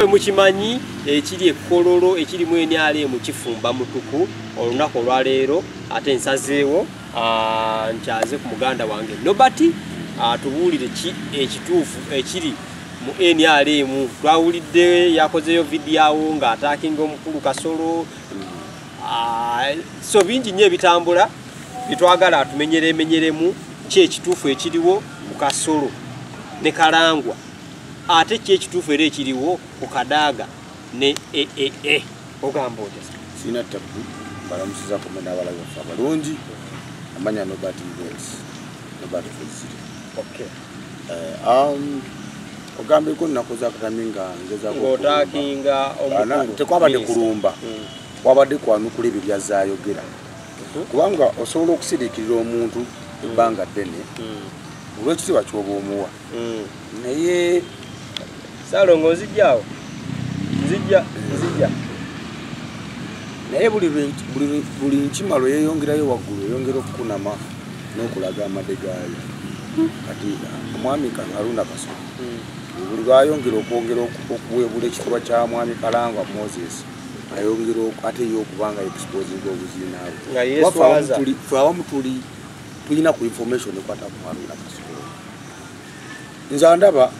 mwe mukimanyi ekiri ekkololo ekirimu NRM kifumba mutuku olunaku olwaleero ate nsazeewo nkyaze ku muganda wange Nobati tubuulire ki ekituufu ekiri mu NRM. Twawulidde yakozeyo vidiyo ng'ataakinga omukulu Kasolo so bingi nnyo ebitambula bitwagala atumenyeremenyeremu ki ekituufu ekiriwo mu Kasolo ne Kalangwa ate ki ekituufu era ekiriwo ku Kadaaga ne ogamba otya? Sina tabu balamusiza kumena abalaga abalungi amanya Nobati Wells Nobati Felicity. Okay. Ogambe ko nakoza kataminga ngeza ko otakinga omukulu tekwabadde kulumba wabadde kwanukula ebyo byazayogera kubanga osobola okusirikirira omuntu ebbanga ddene olw'ekitiibwa ky'oba omuwa naye Salongo nzijjawo nzijja naye buli nkimalo yeeyongerayo waggulu yeyongera okukunama n'okulaga amadegaayo kati omwami Haruna Kasolo buli lwayongera okwongera okuweebula ekifulwa kya mwami Kalangwa Moses ayongera ate yo okubanga exposing obuziinaabwe ffe awamu tulina ku information ekwata ku Haruna Kasolo. Nze ndaba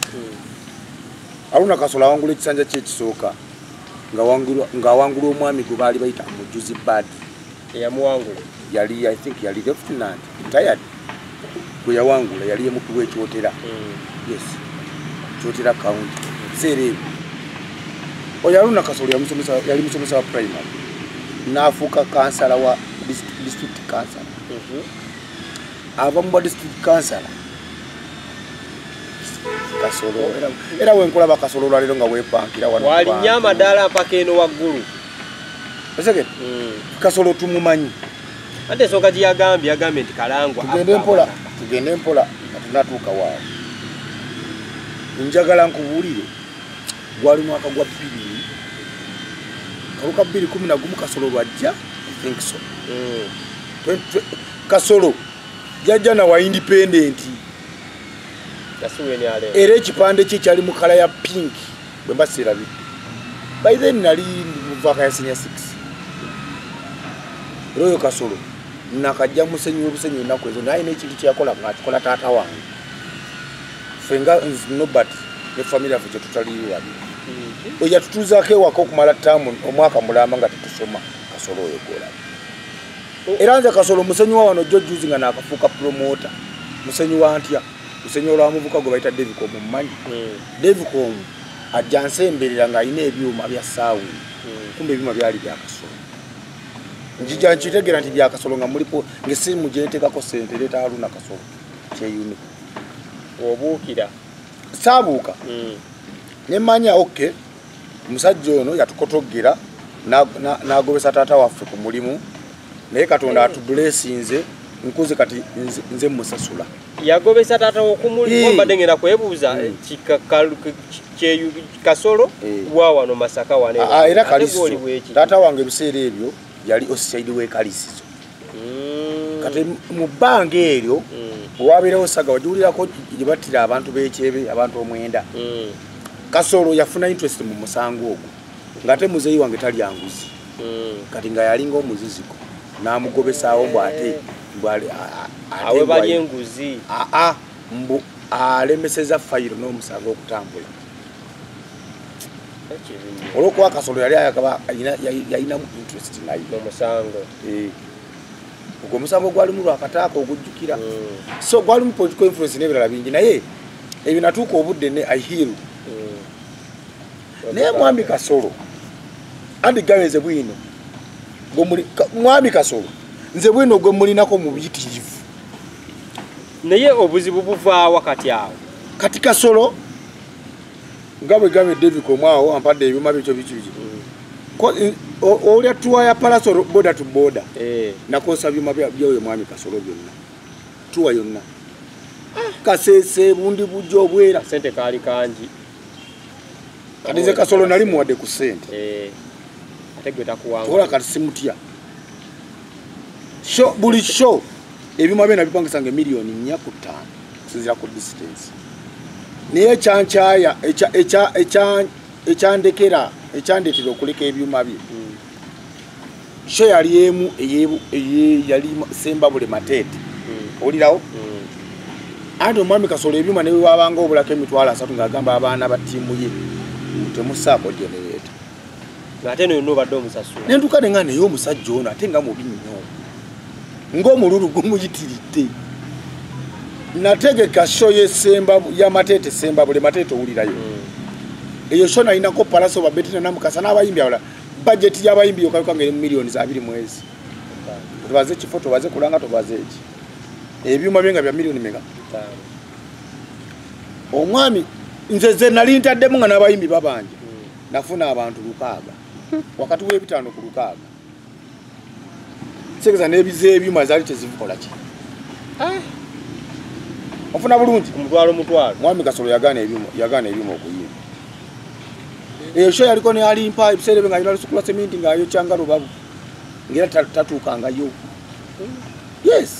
Haruna Kasolo awangula ekisanja ky'ekisooka ng'awangula omwami gwe baali bayita Mujuzi Badi eyamuwangula yali I think yali lieutenant retired gwe yawangula yali emukulu w'ekyotera yes kyotera county sere oyo Haruna Kasolo yali musomesa wa primary n'afuuka kansala wa district council ava mu district council Kasolo era wenkulaba Kasolo lwalero nga weepankira wano wali nyama ddala mpaka eno waggulu oseke Kasolo tumumanyi ate ensonga gye yagambye nti Kalangwa tugende mpola tunatuuka waawo. Njagala nkubuulire gwali mwaka gwa 2011 Kasolo lwajja I think so Kasolo jajja na wa independent era ekipande kye kyali mu kala ya pink bwe mbasirabidde by then nali muvaka ya senior 6 Royo Kasolo nakajja musenyu obusenyu ennaku ezo naye n'ekintu kyakola ng'akikola taata wange fenga Nobati ne family yaffe kye tutaliiwa oya tutuzaako ewaka okumala ttaamu omwaka mulamba nga tetusoma Kasolo oyo gola era nze Kasolo musenyu wa wano jjuzi nga naakafuuka promoter musenyu wa ntya musenyu olwamuvuka gwe bayita David Komu mmanyi David Komu ajja nsemberera ng'alina ebyuma bya saawuni kumbe ebyuma byali bya Kasolo njija nkitegera nti bya Kasolo nga mulipo ng'essimu gye nteekako ssente leeta Haruna Kasolo kyeyune obuukira saabuuka ne manya okay musajja ono yatukotoggera n'agobesa taata waffe ku mulimu naye Katonda atublesinze nkuze kati nze musasula yagobesa taata okumulimu mbadde ngenda kwebuuza Kasolo wa wano Masaka wane era Kalisizo taata wange ebiseera ebyo yali oside w'ekalisizo kati mu bbanga eryo wabeerawo saga wajiwulirako gye battira abantu b'ekyebe abantu omwenda Kasolo yafuna interest mu musango ogwo ng'ate muzeeyi wange talya nguzi kati nga yalinga omuziziko n'amugobesaawo mbw'ate awe bali enguzi mbu alemeseza fayiro n'omusango okutambula olwokuba Kasolo yali yalinamu interest naye omusango ogwo omusango gwalimu lwakataaka ogujjukira so gwalimu political influence n'ebirala bingi naye ebyo natuuka obudde ne ahiru naye mwami Kasolo andi gawe nze bwino mwami Kasolo nze bwino gwe mulinako mu buyitirivu naye obuzibu buva wakati awo kati Kasolo nga bwe gabe David Komwawo ampadde ebyuma bikyo biki olya tuwa ya parasol border to border nakosa byuma byoyo mwami Kasolo byonna tuwa yonna kasese bundi bujjo obwera sente kali kanji kati nze Kasolo nali muwadde ku sente ate gwe takuwanga ola kati simutya show buli show ebyuma bye nabipangisa nga miliyoni 4 ku 5 sinzira ku distance niye chanchaya ekyandekera ekyandetera okuleka ebyuma bye sho yali emu yali Sembabule Matete olirawo andi omwami Kasolo ebyuma ne wabanga obulako emitwalo 3 ng'agamba abaana ba ttiimu ye temusaako genereeta ate no badde omusasula nentuka ne nga naye omusajja ono ate nga mubi nnyo ng'omululu gumuyitiridde nategeka sho ya Matete Sembabule Matete owulirayo eyo sho nalinako palaso babetina namukasa n'abayimbi awala budget y'abayimbi yokaluka ngeri millions 2 mwezi tubaze kifo tubaze kulanga tubaze eki ebyuma byenga bya million mega omwami nze nali ntaddemu nga n'abayimbi babanje nafuna abantu 6 wakati w'ebitano ku 6 segeza n'ebize ebyuma zaali tezikola ki ofuna bulungi omutwalo mwami Kasolo yagana ebyuma okuyimba eyo sho yaliko ne alimpa ebiseera bye nga alina lusukula seminti ng'ayo kyanga lubabu ngera tatuukangayo yes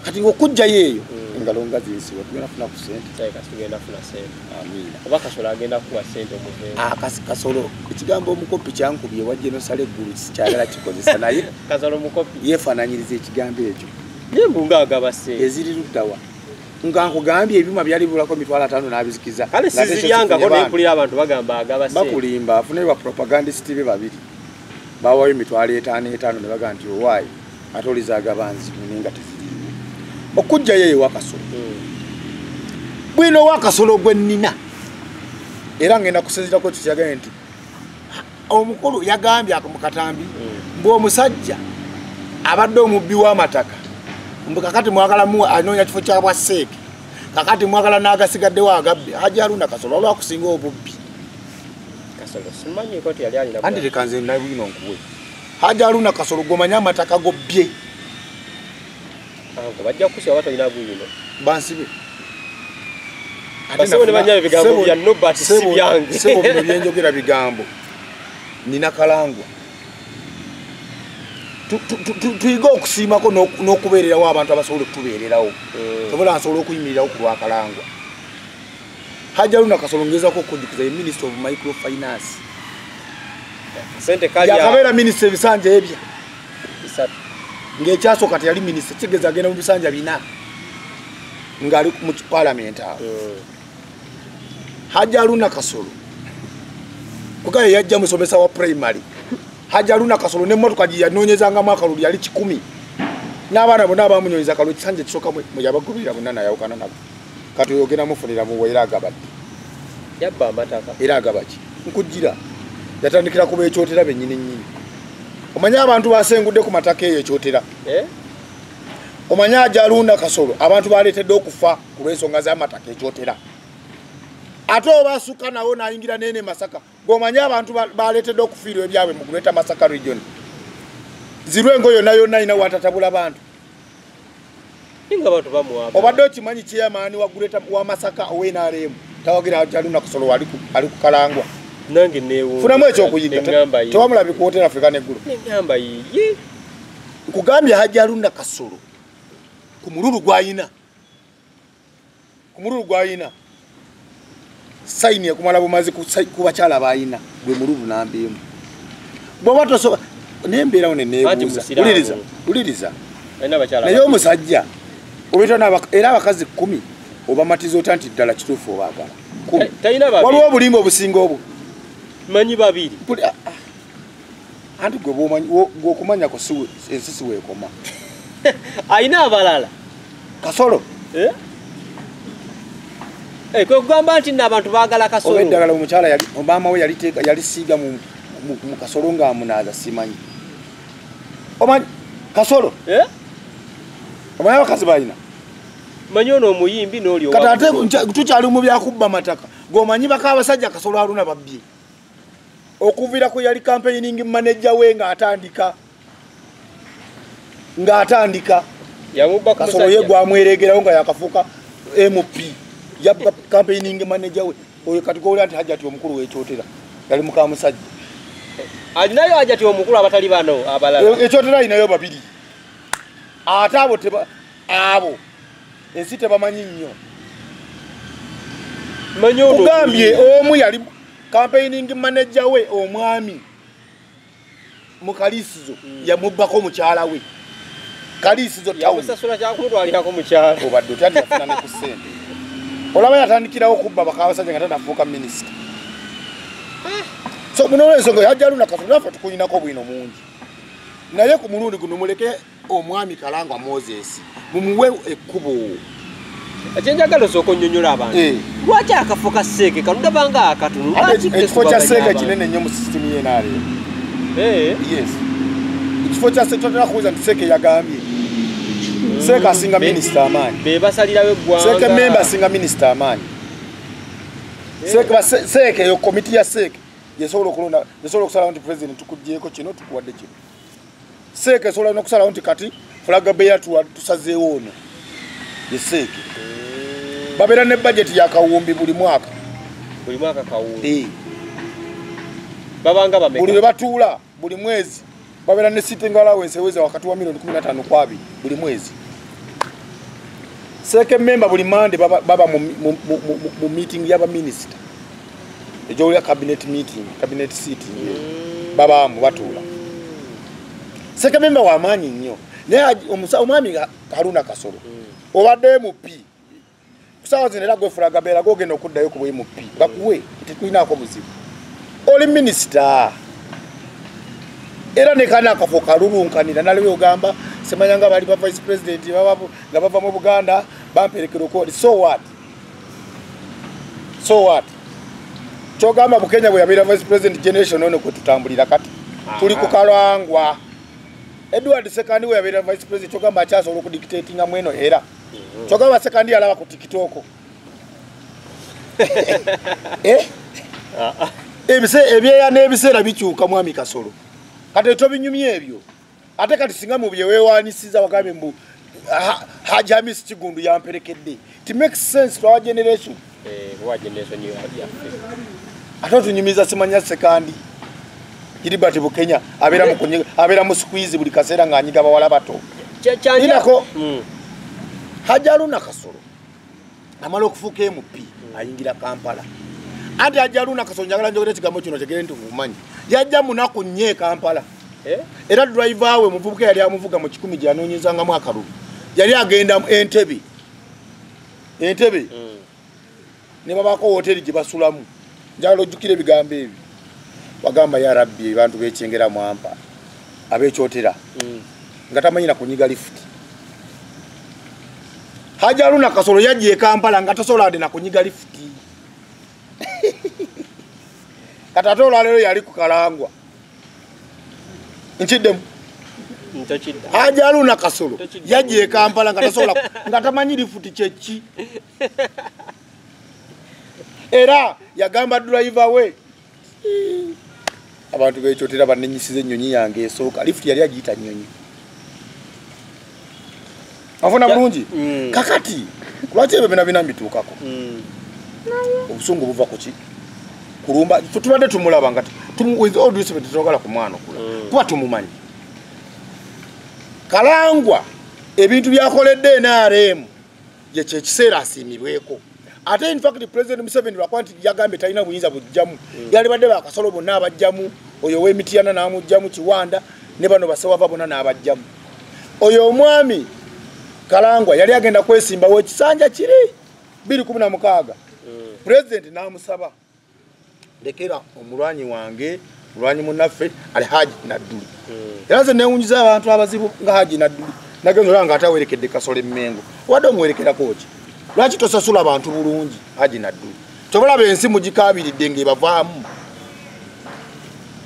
kati ng'okujjayo eyo engalo nga ziyisibwa tugenda funa ku sente oba Kasolo agenda kuwa sente omuveera Kasolo ekigambo omukopi kyankubye wajje nosala eggulu sikyagala kikozesa naye Kasolo omukopi yeefaananyiriza ekigambo ekyo yembunga agaba sente eziri luddawa nga nkugambye ebyuma byali bulako mitwalo 5 n'abizikiza kale siziryangako nempulira abantu bagamba agaba sente bakulimba afune ba propagandist be babiri bawayo mitwalo 5 ne bagamba nti owaayi ate olizagaba nzibuninga teziriiwo okujjayo eyo wa Kasolo bwino wa Kasolo gwe nnina era ngenda kusinzirako kyagambye nti omukulu yagambye mu katambi ng'omusajja abadde omubbi w'amataka kakati mwagala anoonya kifo kyabwa seeke kakati mwagala n'agasigaddewo agabbe Hajji Haruna Kasolo olwakusinga obubbi andi tekanze nabwino nkuwe Hajji Haruna Kasolo gomanya amataka gobbye bajja kukusya watu ina bwino bansibe Basebo ne banya bigambo bya Nobert Sibyange sebo bino byenjogera bigambo nina kalangwa tuyiga okusiimako n'okubeererawo abantu abasobola okutubeererawo tobola nsobola okuyimirirawo ku lwakalangwa Hajji Haruna Kasolo ngezako okujjukiza ye Minister of Microfinance yakabeera minisita ebisanja ebya ng'ekyasooka teyali minisita kigeza agenda mu bisanja 4 ng'ali mu parliament awo Hajji Haruna Kasolo kugaye yajja musomesa wa primary Hajji Haruna Kasolo n'emmotoka gye yanoonyezangamu akalulu yali 10 n'abaana bonna abamunyonyeza akalulu kisanja kisooka mu yabagobera bonna nayawukana nabo kati oyogera mufunira muwe era agabadde yabba amataka era agabaki nkujjira yatandikira kuba ekyotera bennyini omanya abantu basengudde ku mataka eyo ekyotera omanya Hajji Haruna Kasolo abantu baleetedde okufa ku lw'ensonga z'amataka ekyotera ate obasuka nawo n'ayingira nene Masaka gomanya abantu baleetedde okufiirwa ebyabwe mu Greater Masaka region zirwengo yonna ina watatabula abantu inga abantu bamwaba obadde okimanyi chairman wa Greater wa Masaka owenaremu tawagira Hajji Haruna Kasolo ali ku kalangwa nange newo funamu ekyokuyiga tewamulabi kuwotera Afrika neggulu ngamba yiyi nkugambye Hajji Haruna Kasolo ku mululu gwayina saini yakumala bumazi ku bakyala bayina gwe mululu nambimu bwoba tosoba nembeerawo neneebuuza uliriza naye omusajja obita era abakazi 10 obamatiza ota nti ddala kituufu obaagala waliwo obulimba obusinga obwo manyi 2 anti gweokumanyako ensi siweekoma ayina abalala Kasolo kwe kugamba nti n'abantu baagala Kasolo oba eddagala omukyala omama we yalisiiga mu Kasolo ng'amunaaza simanyi omanyi Kasolo omanyi abakazi balina manyi ono omuyimbi n'oli kati ate tukyali mu byakubba mataka g'omanyi baka abasajja Kasolo Haruna babbye okuviira ku yali campaigning manager we ng'atandika Kasolo ye gwamweregerawo nga yakafuuka MP yabba campaigning manager we oyo kati gowulira nti Hajjati omukulu w'ekyotera yali muka musajja alinayo Hajjati omukulu abatali bano abalala ekyotera alinayo 2 ate abo ensi tebamanyi nnyo kugambye omu yali campaigning manager we omwami mukalisizo ya mubako mukyala we kalisizo tawo sasula kya kumutwalirako mukyala obadde tati afuna ne ku sente olaba yatandikirawo kubba bakabasajja nga tanafuuka minisita so muno ensonga yajjaluna Kasolo nafe tukulinako bwino mungi naye ku mulundi guno muleke omwami Kalangwa Moses mumuwe ekkubo ekyenjagala osooka onnyonnyola abantu lwaki akafo ka Seeke kaludabanga akatono ekifo kya Seeke kinene nnyo mu sisitimu y'enaale yes ekifo kya Seeke totera kubuuza nti Seeke yagambye Seeke asinga minisita amaanyi be basalirawo eggwanga Seeke memba asinga minisita amaanyi Seeke eyo komiti ya Seeke yesobola okulonda yesobola okusalawo nti president tukugyeko kino tukuwadde kino Seeke esobola n'okusalawo nti kati fulaga beya tusazeewo ono ye Seeke babeera ne budget ya kawumbi buli mwaka kawumbi babanga bameka buli batuula buli mwezi babeera ne sitting allowance eweza wakati wa milioni 15 kwa 2 buli mwezi Seeke member buli mande baba mu meeting y'aba minister ejo ya cabinet meeting cabinet sitting baba mu batuula Seeke member wa maanyi nnyo naye omwami Haruna Kasolo obadde MP kusawa zinera gwe fulaga beera gogenda okuddayo ku MP bakuwe tetulinaako buzibu oli minister era ne kana akafo kalulunkanira nalewe ogamba semanyanga bali ba vice president nga bava mu Buganda bamperekera okodi so what kyogamba Bukenya bwe yabeera vice president generation ono kwe tutambulira kati tuli ku Kalangwa Edward Sekandi we yabeera vice president kyogamba akyasobola okudictatinga mweno era kyogamba Sekandi alaba ku TikTok ebyeya n'ebiseera bikyuka mwami Kasolo kati tobinyumye ebyo ate kati singa mu byeweewaanisiza wagambe mbu Hajamis Kigundu yamperekedde it makes sense to our generation ate tunyumiza simanya Sekandi Gilbert Bukenya abeera mu squeeze buli kaseera ng'anyiga bawala bato inako Haruna Kasolo amala okufuuka MP ayingira Kampala ate Haruna Kasolo njagala njogera ekigambo kino tegere nti mumanyi yajja munaku nnyo Kampala era driver we muvubuka yali amuvuga mu 10 gyanoonyezangamu akalulu yali agenda Entebbe ne babako hoteli gye basulamu njagala ojjukira ebigambo ebyo wagamba ya Rabbi abantu bekyengera mwampa abekyotera nga tamanyi na kunyiga lift Haruna Kasolo yajje Kampala nga tasobola ade na kunyiga lift katatola lero yali ku Kalangwa nchiddemu Haruna Kasolo yajje Kampala nga tasobola nga tamanyi lift kyeki era yagamba driver we abantu bekyotera banenyisize ennyonyi yange esooka lift yali agiyita nnyonyi afuna bulungi kakati lwaki ebyo bina mbituukako obusungu buva kuki kulumba tutubadde tumulaba nga with all due respect tutogala ku mwana okula kuba tumumanyi Kalangwa ebintu byakoledde NRM ye kyekiseera asiimibweko ate in fact President Museveni lwakwanti yagambye talina buyinza bujjamu yali badde bakasolo bonna abajjamu oyo w'Emityana n'amujjamu Kiwanda ne bano basewava bonna n'abajjamu oyo omwami Kalangwa yali agenda kwesimbawo ekisanja kiri 2016 President n'amusaba lekera omulwanyi wange mulwanyi munnaffe Alhaji Nadduli era nze neewunyiza abantu abazibu nga Haji Nadduli nagenza olanga atawerekedde Kasolo Emmengo wadde omuwerekerako ki lwaki tosasula abantu bulungi Haji Nadduli tobalaba ensi mugikabiridde ng'ebavaamu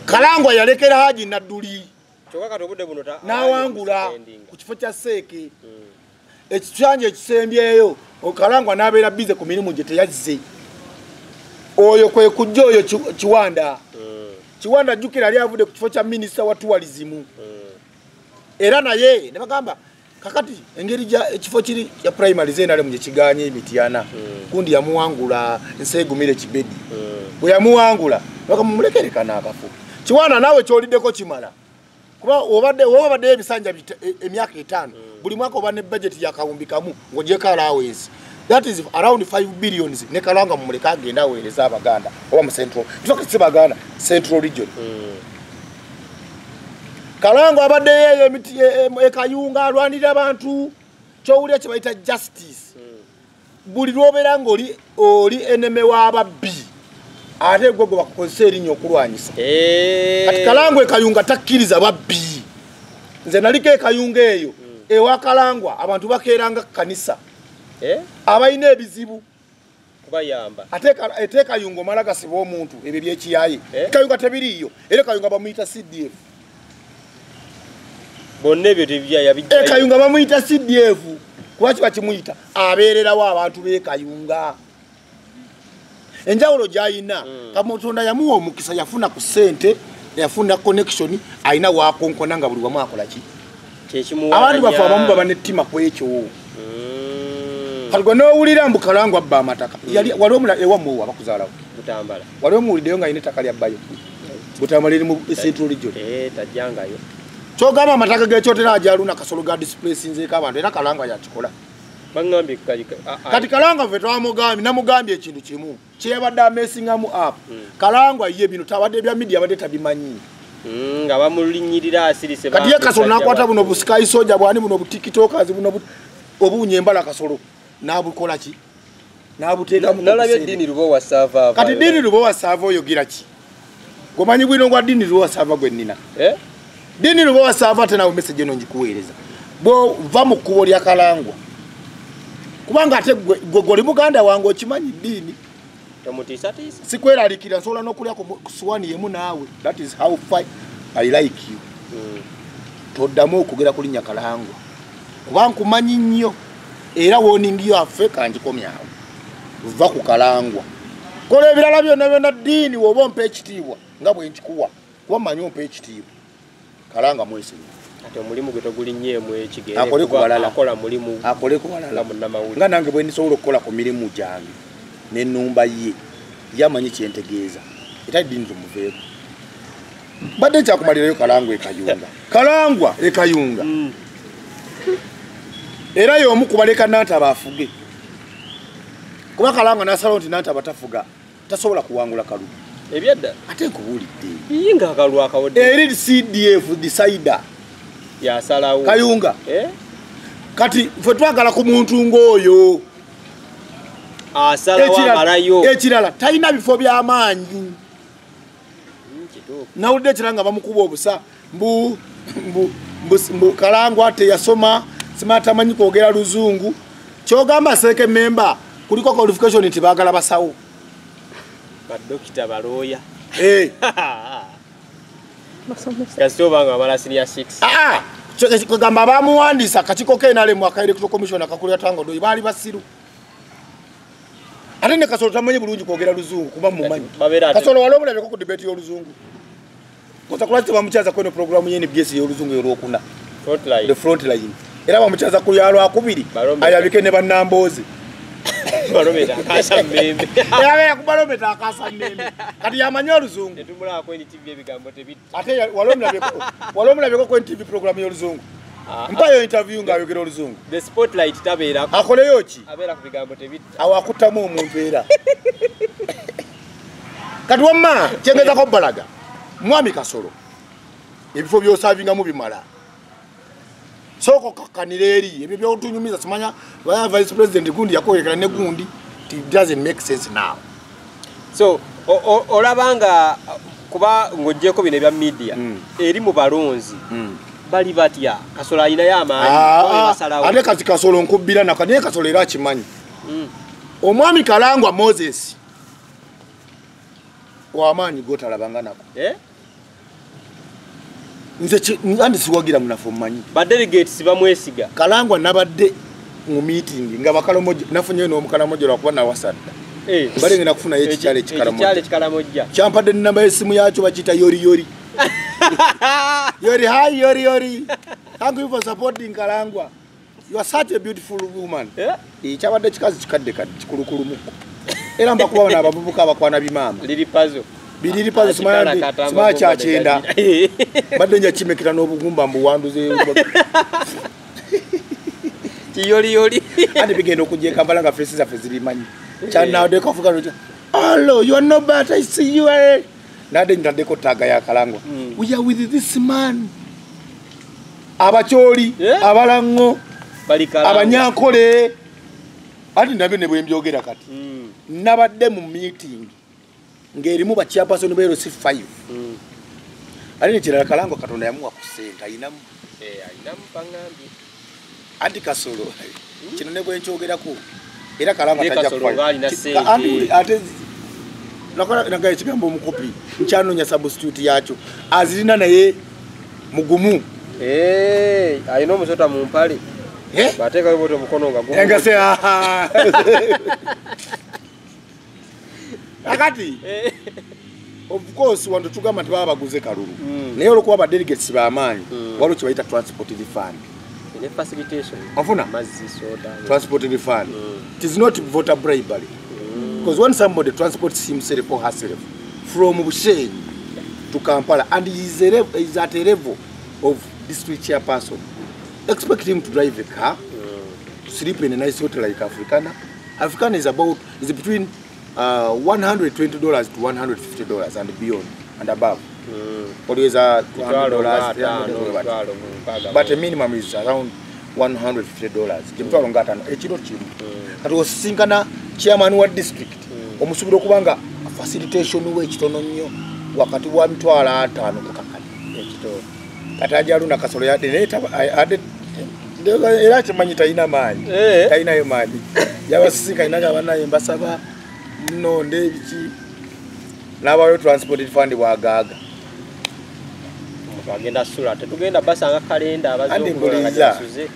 Kalangwa yalekera Haji Nadduli n'awangula ku kifo kya Seeke ekisanja ekisembyeyo Kalangwa n'abeera bize ku mirimu gye teyazze oyo kwe kujja oyo Kiwanda jjukira ali avudde ku kifo kya minisita wa tourism era naye ne bagamba kakati engeri ekifo kiri ya primary zenale muje kiganye Emityana kundi yamuwangula Nsegumire Kibedi bwe yamuwangula bakamumulekerekana akafu Kiwanda nawe kyoliddeko kimala kuba obadde ebisanja emyaka 5 buli mwaka oba ne budget ya kawumbi kamu ng'ogyeko allowance that is around 5 billions ne Kalangwa mumuleka agenda aweereza abaganda oba mu central tusoka sibaganda central region Kalangwa abadde yeyo emiti ekayunga alwanira abantu kyowulya kye bayita justice buli lwobera ng'oli eneme w'ababbi ate gwe bakukozesa erinnya okulwanyisa kati Kalangwa ekayunga takkiriza babbi nze naliko ekayunga eyo ewa Kalangwa abantu bakeeranga kanisa abalina ebizibu kubayamba ate ekayunga omala gasiba omuntu ebyo byekiyaye ekayunga tebiriiyo era ekayunga bamuyita CDF bonna ebyo tebyayabijja ekayunga bamuyita CDF kuba kiba kimuyita abeererawo abantu b'ekayunga enjawulo gy'ayina Kamutonda yamuwa omukisa yafuna ku ssente yafuna connection ayina waakonkona nga buli wamu akola ki abantu bafe abamu baba nettima ku ekyo kati gwe n'owulira mbu Kalangwa abba amataka wali omula ewamuwa bakuzaalawo Butambala wali omuwuliddeyo nga ayina ettaka lyabbayo Butambala eri mu Central Region tajjangayo kyogamba amataka g'ekyotera ajaluna Kasolo ga displacinzeeko abantu era Kalangwa yakikola bangambye kati Kalangwa ffe twamugambye namugambye ekintu kimu kyeyabadde ameesingamu up Kalangwa ye bino tabadde ebya media abadde tabimanyi nga bamulinyirira asirise kati ye Kasolo nakwata buno bu Sky Soldier bwani buno bu TikTokers buno obuunye embala Kasolo nabukola ki nabuteeka mu nalabye Dini Lubowa Sava kati Dini Lubowa Sava oyogera ki gomanyi bwino ngwa Dini Lubowa Sava gwe nnina Dini Lubowa Sava tena message eno njikuweereza bo va mu kkubo lya Kalangwa kubanga ate gwe muganda wange okimanyi Dini tamutiisatiisa sikweralikira nsobola n'okulya ku suwani yemu naawe that is how I like you toddamu okugera ku linnya Kalangwa kuba nkumanyi nnyo era woningiyo affe kanjikomyawo va ku Kalangwa kola ebirala byonna byonna Dini woba ompa ekitiibwa nga bwe nkikuwa kuba mmanyi ompa ekitiibwa Kalangwa mwesiga ate omulimu gwe togulinnyeemu ekigere akole ku balala akola mulimu akole ku balala nga munnamawulire nga nange bwe ndisobola okukola ku mirimu gyange n'ennumba ye yamanyi kyentegeeza era Dini tumuveeko badde nkyakumalirayo Kalangwa ekayunga Kalangwa ekayunga era y'omu kubaleka Nantaba afuge kuba Kalangwa n'asalawo nti Nantaba tafuga tasobola kuwangula Kalulu ebyadda ate nkubuulidde yinga Kalulu akawodde eri CDF decider yasalawo Kayunga kati ffe twagala ku muntu ng'oyo asalawo amalayo ekirala talina bifo by'amaanyi nawulidde ekirala nga bamukuba obusa mbu Kalangwa teyasoma simatamanyi kwogera Luzungu kyogamba seeke memba kuliko qualification nti baagala basawo badokita balooya kasitobanga bamala senior 6 kugamba bamuwandiisa akakiiko kenale mu electoral commission akakulira Tango Doi baali basiru ate ne Kasolo tamanyi bulungi kwogera Luzungu kuba mumanyi Kasolo wali omulabyeko ku debate y'Oluzungu kosa kulati bamukyaza kweno programu ye NBS y'Oluzungu y'olwokuna the front line era bamukyaza ku ya Lwakubiri ayabike ne bannamboozi balometa akasa mmembe era kubalometa akasa mmembe kati yamanyi Oluzungu netumula ku NTV ebigambo tebit ate wali omulabyeko ku NTV programu y'Oluzungu mpayo interview nga ayogera Oluzungu the spotlight tabeera akoleyo ki abeera ku bigambo tebit awakutamu omuntu era kati wamma kyengezako Balaga mwami Kasolo ebifo byosavingamu bimala soko kakanira eri ebyo byotunyumiza simanya vice president gundi yakoyekera ne gundi it doesn't make sense now so olabanga kuba ngojjeko bino ebya media eri mu balonzi bali batya Kasolo ayina y'amaanyi ate kati Kasolo nkubbira nakane Kasolo era akimanyi omwami Kalangwa Moses w'amaanyi gotalabanga nako nze ngandi siwagira munafu mmanyi ba delegates bamwesiga Kalangwa nabadde mu meeting nga bakalomojo nafunye n'omukalamojo lwakuba nawasadda bale ngenda kufuna ekikyalo ekikalamojja kyampadde namba y'essimu yakyo bakiyita yori yori thank you for supporting Kalangwa you are such a beautiful woman kyabadde kikazi kikadde kikulukulumuko era mbakubawo n'abavubuka abakwana bimaama Bidiri pazo simaya chakyenda badde nja kimekera n'obugumba mbuwanduze Kiyoli. Andi bigendo kujje Kampala nga faces zaffe zirimanyi. Chanade kafuka roja. Hello, you are not bad. I see you. Nade ndadeko taga ya Kalangwa. We are with this man. Abacholi, abalango, abanyankole. Andi nabyo ne bwe mbyogera kati. Nabadde mu meeting. Ngerimu ba chairperson bero si 5. Ali nikirala Kalangwa Katonda yamuwa ku senta ayinamu. Ayinamu pangambi. Andi Kasolo. Kino ne bwe nchogerako. Era Kalangwa tajja kufa. Ate nakola nagaye kigambo omukopi. Nkyanonya substitute yacho. Azirina naye mugumu. Ayina omusota mu mpale. Bateeka yobote omukono nga gumu. Engase akati of course wantu tugamba tibaba baguze kalulu. Naye olwokuba ba delegates b'amaanyi waliwo kye bayita transport fund. Ne facilitation. Ofuna? Mazzi soda. Transport fund. It is not voter bribery. Because when somebody transports himself or herself from Bushenyi to Kampala and he is at a level of district chairperson, expect him to drive a car, to sleep in a nice hotel like Africana. Africana is between $120 to $150 and beyond and above. Always $200, but the minimum is around $150. Kimtwalo ngata ekiro kimu. Kati osisinkana chairman wa district omusubira okubanga facilitation we kitono nnyo wakati wa mitwalo 5 ku kakali ekito. Kati ajaluna Kasolo ya deneta era kimanyi talina maanyi. Talina yo maanyi. Yabasisika inaga abanaye mbasaba nonde biki n'abayo transport fund wagaga. Bagenda sura tetugenda basanga kalenda abazungu ngasuze.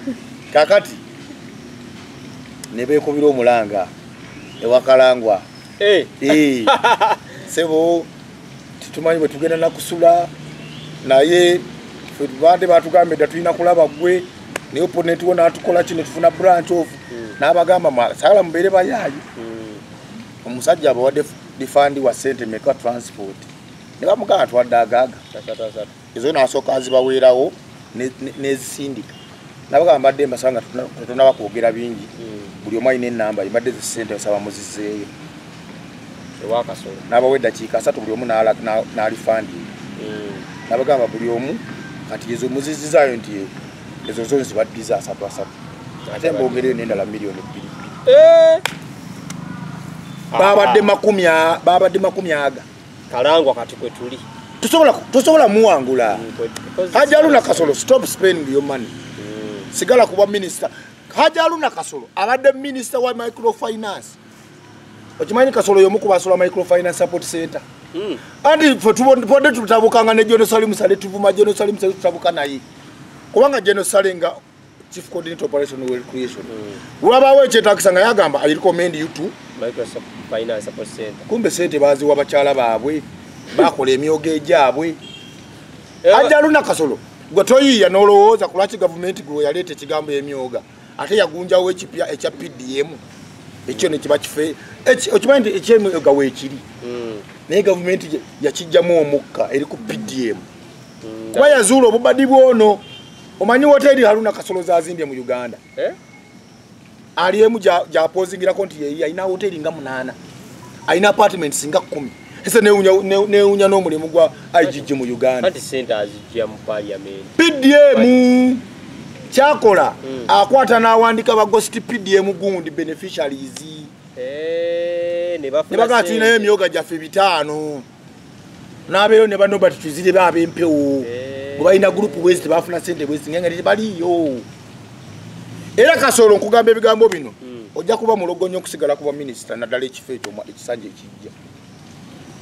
Kakati nebekubira omulanga ewa Kalangwa. Sebo titumanyi bwe tugenda nakusula naye bade batugambe datulina kulaba gwe ne opponent wona atukola kino tufuna branch off n'abagamba sala mbere bayayi. Omusajja abawadde defandi wa sente meka transport ne bamugamba twadde agaga ezo nasoka azibaweerawo nezisindika nabagamba mbadde mbasanga tunaba kwogera bingi buli omu alina ennamba mbadde zisente osaba muzizeeyo ewa Kasolo n'abawa eddakiika 3 buli omu n'alifandi nabagamba buli omu kati ezo muzizizaayo nti ezo zo zibaddiza 3 ate mbogereyo n'endala $2 million. babadde makumi aga Kalangwa kati kwe tuli tosobola muwangula. Hajaluna Kasolo stop spending your money. Sigala kuba minister. Hajaluna Kasolo abadde minister wa microfinance. Okimanyi Kasolo yomu kubasola microfinance support center. Andi fotubonde tutabukanga ne Jerusalem sale tuvuma Jerusalem sale tutabuka naye. Kubanga Jerusalem nga chief coordinator operation wealth creation. Wabawe chetakisanga yagamba I recommend you to microfinance support center. Kumbe sente bazi wabakyala baabwe bakola emyogo egyabwe. Hajaluna Kasolo gwe toyiya n'olowooza kulwaki government gwe yaleeta ekigambo emyoga ate yagunjawo ekipya ekya PDM ekyo ne kiba kife okimanyi nti ekyemyoga weekiri naye government yakijjamu omukka eri ku PDM kuba yazuula obubadi bwono. Omanyi hoteli Haruna Kasolo zazimbye mu Uganda ali emu gyapozingirako nti yeyi alina hoteli nga 8 alina apartments nga 10 ese neunya n'omulimu gwa IGG mu Uganda. Kati center azijja mu parliament. PDM kyakola akwata n'awandika ba ghost PDM gundi beneficiaries. Ne bafuna ne bagati nayo emyoga gyaffe 5 n'abeero ne bano bati tuzire babempewo balina group west bafuna sente west ngenge baliyo. Era Kasolo nkugamba ebigambo bino ojja kuba mulogonyo okusigala kuba minister naddala ekifo ekyo ekisanja ekijja.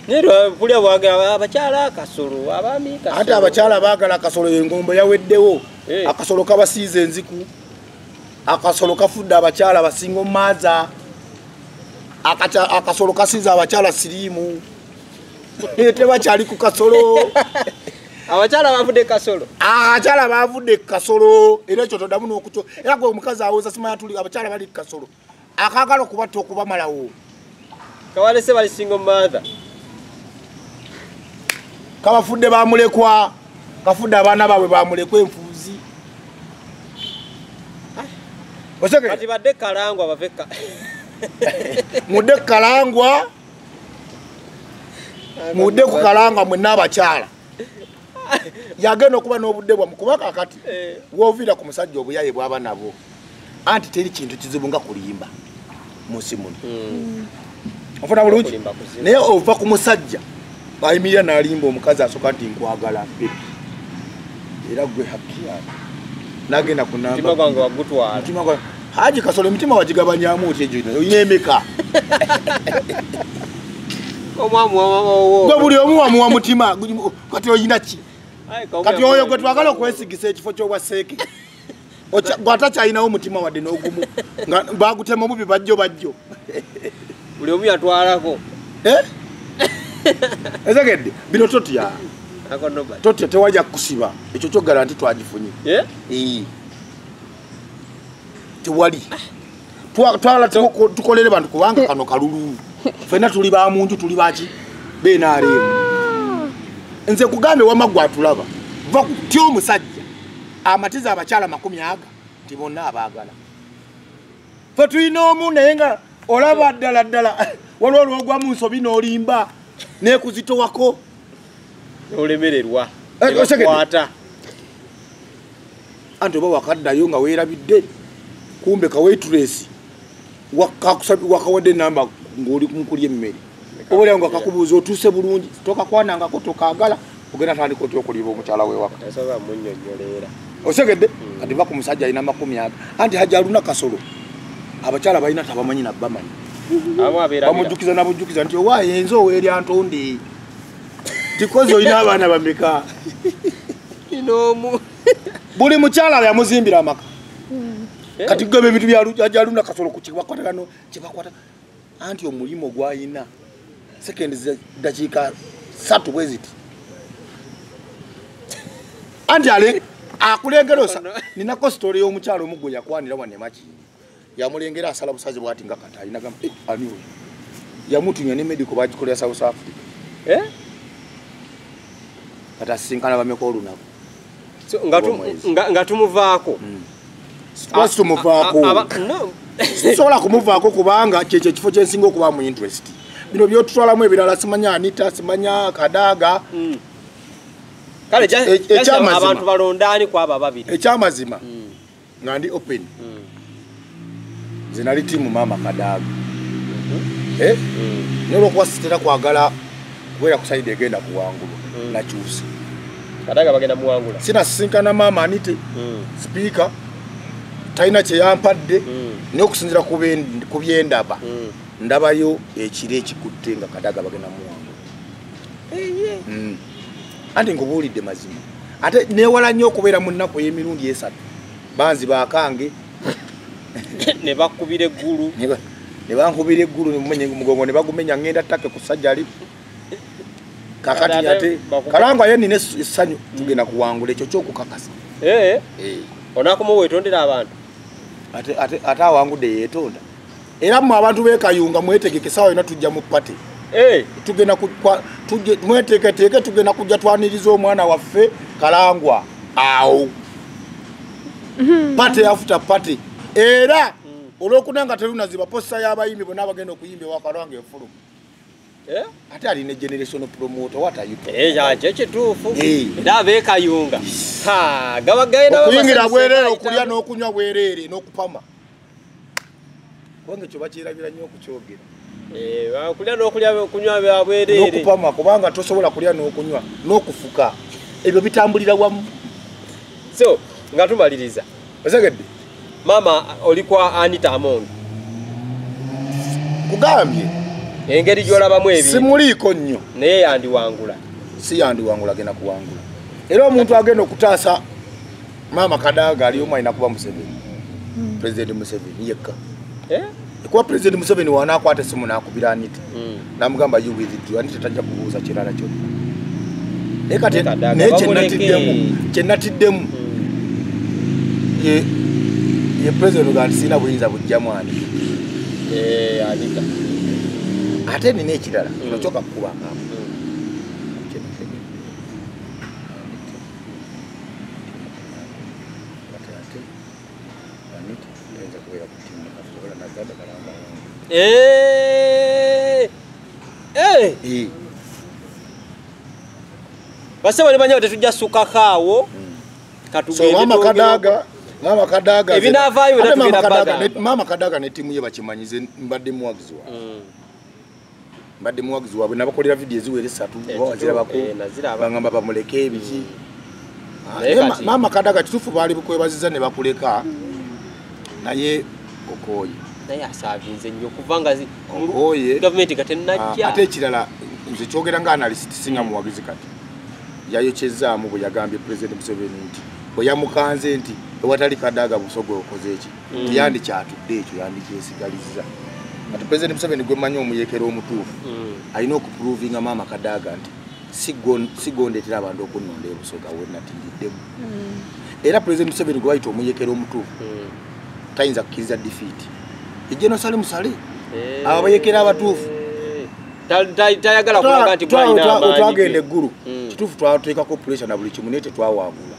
Nero pulya bwaga abakyala Kasolo abami Kasolo. Ate abakyala baagala Kasolo engombo yaweddewo. Akasolo kabasiize enziku. Akasolo kafudde abakyala basinga omaaza. Akasolo kasiize abakyala siriimu. Tebakyali ku Kasolo. Abakyala bavudde Kasolo. Abakyala bavudde Kasolo. Era ekyo todamu n'okutyo. Era gwe omukazi awooza simanya tuli abakyala bali Kasolo. Akaagala okubatta okubamalawo. Kawalese bali single mother. Kabafudde bamulekwa. Kafudde abaana baabwe bamulekwa enfuuzi. Kati badde kalangwa baveka. Mudde kalangwa. Mudde ku kalangwa mwenna abakyala. Yagenda okuba n'obudde bwa mukubaka akati. Wovira ku musajja obuyaye bwaba nabo. Anti teri kintu kizibu nga kulimba. Musimuni. Ofuna bulungi. Naye ova ku musajja. Bayimirira n'alimba omukazi asoka nti nkwagala baby. Era gwe happy ya. Nagenda kunamba. Mutima gwange wagutwala. Mutima gwange. Haji Kasolo mitima wagigabanyamu oti ejo ino. Oyina emeka. Omwamu owo. Gwe buli omu wamuwa mutima. Kati oyina ki? Kati oyo gwe twagala okwesigisa ekifo ky'obwaseeke. Gwatakyayinawo mutima wadde n'ogumu. Bagutema mubi bajjo. Buli omu yatwalako. Ezegedde bino totya. Ako nobody. Totya tewajja kusiba. Ekyo kyo garanti twagifunye. Tewali. Twala tukolere bantu kubanga kano kalulu. Fena tuli ba munju tuli baki. Benaale. Nze kugambe wamagwa tulaba. Va kutyo omusajja. Amatiza abakyala 10 ti bonna abaagala. Fe tulina omu naye nga olaba ddala waliwo olwogwa mu nsobi n'olimba n'ekuzitowako olemererwa kwata anti oba wakaddayo nga weerabidde kumbe ka waitress wakawadde namba ng'oli kumukulya emmere obalya nga kakubuuza otuuse bulungi tokakwanangako tokaagala ogenda tandika otya okuliba omukyala wewaka osegedde kati va ku musajja alina 10 anti hajja aluna Kasolo abakyala balina tabamanyi nabbamanyi bamujjukiza nabujjukiza nti owaayo enzo oweeri antonde tikozi olina abaana bameka buli mukyala yamuzimbira amaka kati gwe ebintu byaluna Kasolo ku kibakwatagano kibakwata anti omulimu gwayina sekendi dakiika 3 bweziti anti ale akulengerosa ninako story y'omukyala omugwe yakwanira wane maki yamulengera asala busazi bwati nga kata alina gamba ani oyo yamutunya ne medical bagikolera South Africa kata sinkana bameko olunako so nga tumuvaako twasi tumuvaako sola kumuvaako kubanga kyekyo kifo kyensinga okuba mu interest bino byotutwalamu ebirala simanya Anita simanya Kadaga kale abantu balondani kwaba babiri ekyamazima ngandi open zinali timu mama Kadaga nero kwa sitera kwagala kwera kusaide egenda kuwangulu na chusi Kadaga bagenda muwangula sina sinkana mama Anita speaker taina kye yampadde n'okusinzira kubyendaba ndabayo ekire ekikutte nga Kadaga bagenda muwangula anti ngubuulidde mazima ate newala nnyo okubeera mu nnaku y'emirundi 3 banzi bakange ne bakubira eggulu ne bankubira eggulu ne mugongo ne bagumenya ngenda ttake ku sajjali kakati ate kalangwa ye nine essanyu tugenda kuwangula ekyo kyokukakasa onakoma weetondera abantu ate awangudde yeetonda era mu abantu beekayunga mwetegeke sawa yona tujja mu pate tugenda mweteketeeke tugenda kujja twaniriza omwana waffe Kalangwa awo pate after pate era olwokunanga terunaziba posta y'abayimbi bonna abagenda okuyimba ewa Kalangwa efulumu ate alina generational promoter what are you kituufu era abeekayunga okuyingira bwereere okulya n'okunywa bwereere n'okupama kubanga ekyo bakirabira nnyo okukyogera kulya n'okulya kunywa bya bwereere n'okupama kubanga tosobola kulya n'okunywa n'okufuka ebyo bitambulira wamu so nga tumaliriza osegedde mama oli kwa Anita Amongi kugambye engeri gy'olabamu ebintu simuliiko nnyo naye yandiwangula si yandiwangula agenda kuwangula era omuntu agenda okutaasa mama Kadaga ali omu alina kuba Museveni President Museveni yekka kuba President Museveni wanaakwata essimu n'akubira Anita n'amugamba you withdraw Anita tajja kubuuza kirala kyonna naye kati naye kyenatiddemu ye President uganda sina buyinza bujjamu Anita ate nina ekirala nokyoka kukubanga Basaba ne banya tetujja suka kaawo katugende Mama Kadaga ebinavaayo natugenda baga Mama Kadaga ne timu ye bakimanyize mbadde muwagizwa mbadde muwagizwa bwe nabakolera video eziwere 3 wazirabako bangamba bamuleke ebiki Mama Kadaga kitufu bali bukwebaziza ne bakuleka naye okoye naye asavinze nnyo kubanga okoye government katenajja ate ekirala nze kyogera nga analyst singa muwagizi kati yayokyezaamu bwe yagambye President Museveni nti bwe yamukanze nti ewatali Kadaga busogo okoze eki tiyandi kyatudde ekyo yandikyesigalizza ati President Museveni gwe manyi omuyekera omutuufu alina okuprovinga Mama Kadaga nti sigondetera abantu okunonda ebusoga wenatiriddemu era President Museveni gwe bayita omuyekera omutuufu tayinza kukkiriza defeat ejeno sale musale abo bayekera abatuufu tayagala kulaga nti twagenda eggulu kituufu twateekako pressure na buli kimu naye tetwawangula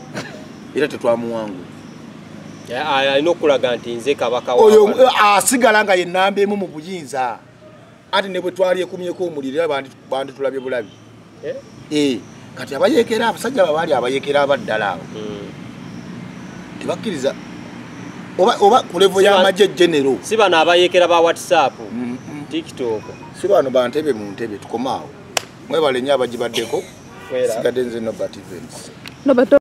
era tetwamuwangula alina okulaga nti nze kabaka oyo asigala nga yenamba emu mu buyinza ati ne bwe twali ekumyeko omuliro era bandi tulabye bulabi kati abayekera abasajja babaali abayekera abaddala abo tebakkiriza oba ku level y'amagye genero si bano abayekera ba WhatsApp TikTok si bano bantebe mu ntebe tukomaawo mwebale nnyo abagibaddeko sigadde nze Nobert Events